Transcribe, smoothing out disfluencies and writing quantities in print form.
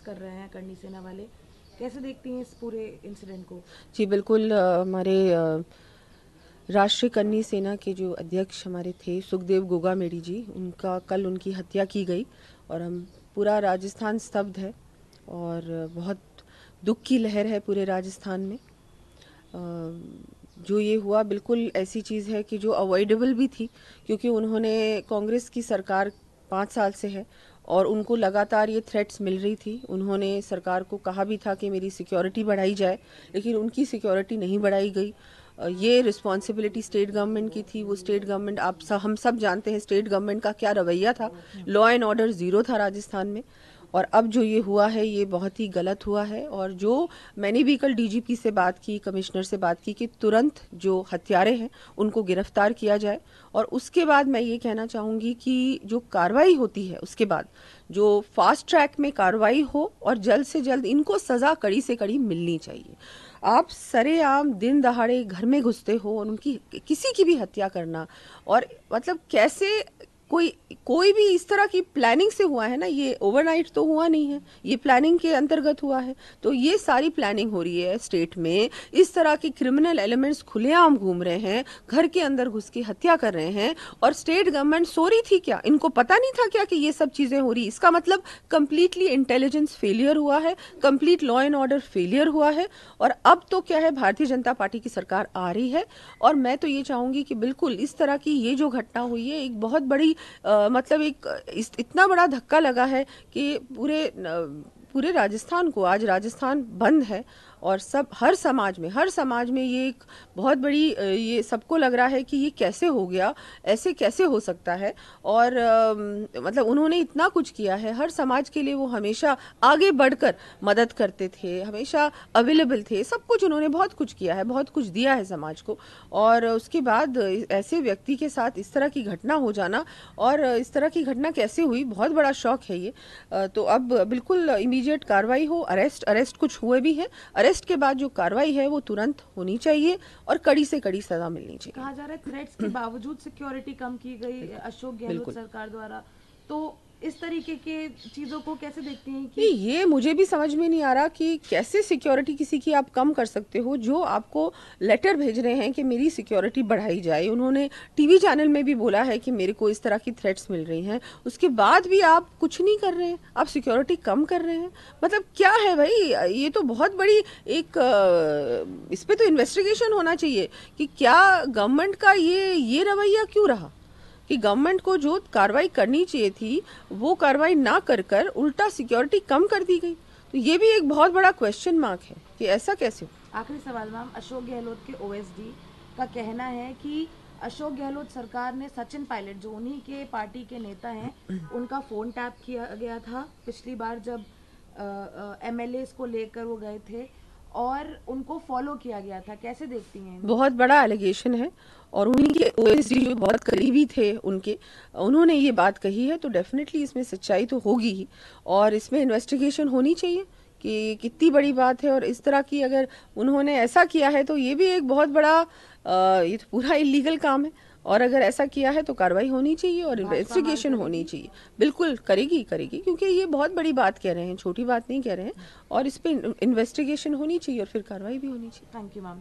कर रहे हैं करनी सेना वाले, कैसे देखती हैं इस पूरे इंसिडेंट को? जी बिल्कुल, हमारे राष्ट्रीय करनी सेना के जो अध्यक्ष हमारे थे सुखदेव गोगामेडी जी, उनका कल उनकी हत्या की गई और हम पूरा राजस्थान स्तब्ध है और बहुत दुख की लहर है पूरे राजस्थान में। जो ये हुआ बिल्कुल ऐसी चीज़ है कि जो अवॉइडेबल भी थी, क्योंकि उन्होंने कांग्रेस की सरकार 5 साल से है और उनको लगातार ये थ्रेट्स मिल रही थी। उन्होंने सरकार को कहा भी था कि मेरी सिक्योरिटी बढ़ाई जाए, लेकिन उनकी सिक्योरिटी नहीं बढ़ाई गई। ये रिस्पॉन्सिबिलिटी स्टेट गवर्नमेंट की थी। वो स्टेट गवर्नमेंट, हम सब जानते हैं स्टेट गवर्नमेंट का क्या रवैया था। लॉ एंड ऑर्डर ज़ीरो था राजस्थान में। और अब जो ये हुआ है ये बहुत ही गलत हुआ है। और जो मैंने भी कल डीजीपी से बात की, कमिश्नर से बात की कि तुरंत जो हत्यारे हैं उनको गिरफ्तार किया जाए। और उसके बाद मैं ये कहना चाहूँगी कि जो कार्रवाई होती है उसके बाद जो फास्ट ट्रैक में कार्रवाई हो और जल्द से जल्द इनको सज़ा कड़ी से कड़ी मिलनी चाहिए। आप सरेआम दिन दहाड़े घर में घुसते हो और उनकी किसी की भी हत्या करना, और मतलब कैसे कोई भी इस तरह की प्लानिंग से हुआ है ना, ये ओवरनाइट तो हुआ नहीं है, ये प्लानिंग के अंतर्गत हुआ है। तो ये सारी प्लानिंग हो रही है स्टेट में, इस तरह के क्रिमिनल एलिमेंट्स खुलेआम घूम रहे हैं, घर के अंदर घुस के हत्या कर रहे हैं। और स्टेट गवर्नमेंट सो रही थी क्या? इनको पता नहीं था क्या कि ये सब चीजें हो रही? इसका मतलब कंप्लीटली इंटेलिजेंस फेलियर हुआ है, complete law and order failure हुआ है। और अब तो क्या है, भारतीय जनता पार्टी की सरकार आ रही है और मैं तो ये चाहूंगी कि बिल्कुल इस तरह की ये जो घटना हुई है एक बहुत बड़ी मतलब इतना बड़ा धक्का लगा है कि पूरे राजस्थान को, आज राजस्थान बंद है और हर समाज में ये एक बहुत बड़ी ये सबको लग रहा है कि ये कैसे हो गया, ऐसे कैसे हो सकता है। और मतलब उन्होंने इतना कुछ किया है हर समाज के लिए, वो हमेशा आगे बढ़कर मदद करते थे, हमेशा अवेलेबल थे, सब कुछ उन्होंने बहुत कुछ किया है, बहुत कुछ दिया है समाज को। और उसके बाद ऐसे व्यक्ति के साथ इस तरह की घटना हो जाना, और इस तरह की घटना कैसे हुई, बहुत बड़ा शौक है ये। तो अब बिल्कुल इमीडिएट कार्रवाई हो, अरेस्ट कुछ हुए भी हैं, अरेस्ट के बाद जो कार्रवाई है वो तुरंत होनी चाहिए और कड़ी से कड़ी सजा मिलनी चाहिए। कहा जा रहा है थ्रेट्स के बावजूद सिक्योरिटी कम की गई अशोक गहलोत सरकार द्वारा, तो इस तरीके के चीजों को कैसे देखते हैं कि ये मुझे भी समझ में नहीं आ रहा कि कैसे सिक्योरिटी किसी की आप कम कर सकते हो। जो आपको लेटर भेज रहे हैं कि मेरी सिक्योरिटी बढ़ाई जाए, उन्होंने टीवी चैनल में भी बोला है कि मेरे को इस तरह की थ्रेट्स मिल रही हैं, उसके बाद भी आप कुछ नहीं कर रहे हैं, आप सिक्योरिटी कम कर रहे हैं। मतलब क्या है भाई, ये तो बहुत बड़ी एक इस पर तो इन्वेस्टिगेशन होना चाहिए कि क्या गवर्नमेंट का ये रवैया क्यों रहा कि गवर्नमेंट को जो कार्रवाई करनी चाहिए थी वो कार्रवाई ना कर उल्टा सिक्योरिटी कम कर दी गई। तो ये भी एक बहुत बड़ा क्वेश्चन मार्क है कि ऐसा कैसे हो। आखिरी सवाल मैम, अशोक गहलोत के ओएसडी का कहना है कि अशोक गहलोत सरकार ने सचिन पायलट, जो उन्हीं के पार्टी के नेता हैं, उनका फोन टैप किया गया था पिछली बार जब एमएलए को लेकर वो गए थे और उनको फॉलो किया गया था। कैसे देखती हैं? बहुत बड़ा एलिगेशन है और उन्हीं के ओएसडी जो बहुत करीबी थे उनके, उन्होंने ये बात कही है, तो डेफिनेटली इसमें सच्चाई तो होगी ही और इसमें इन्वेस्टिगेशन होनी चाहिए कि कितनी बड़ी बात है। और इस तरह की अगर उन्होंने ऐसा किया है तो ये भी एक बहुत बड़ा ये तो पूरा इलीगल काम है, और अगर ऐसा किया है तो कार्रवाई होनी चाहिए और इन्वेस्टिगेशन होनी चाहिए। बिल्कुल करेगी क्योंकि ये बहुत बड़ी बात कह रहे हैं, छोटी बात नहीं कह रहे हैं, और इस पर इन्वेस्टिगेशन होनी चाहिए और फिर कार्रवाई भी होनी चाहिए। Thank you ma'am.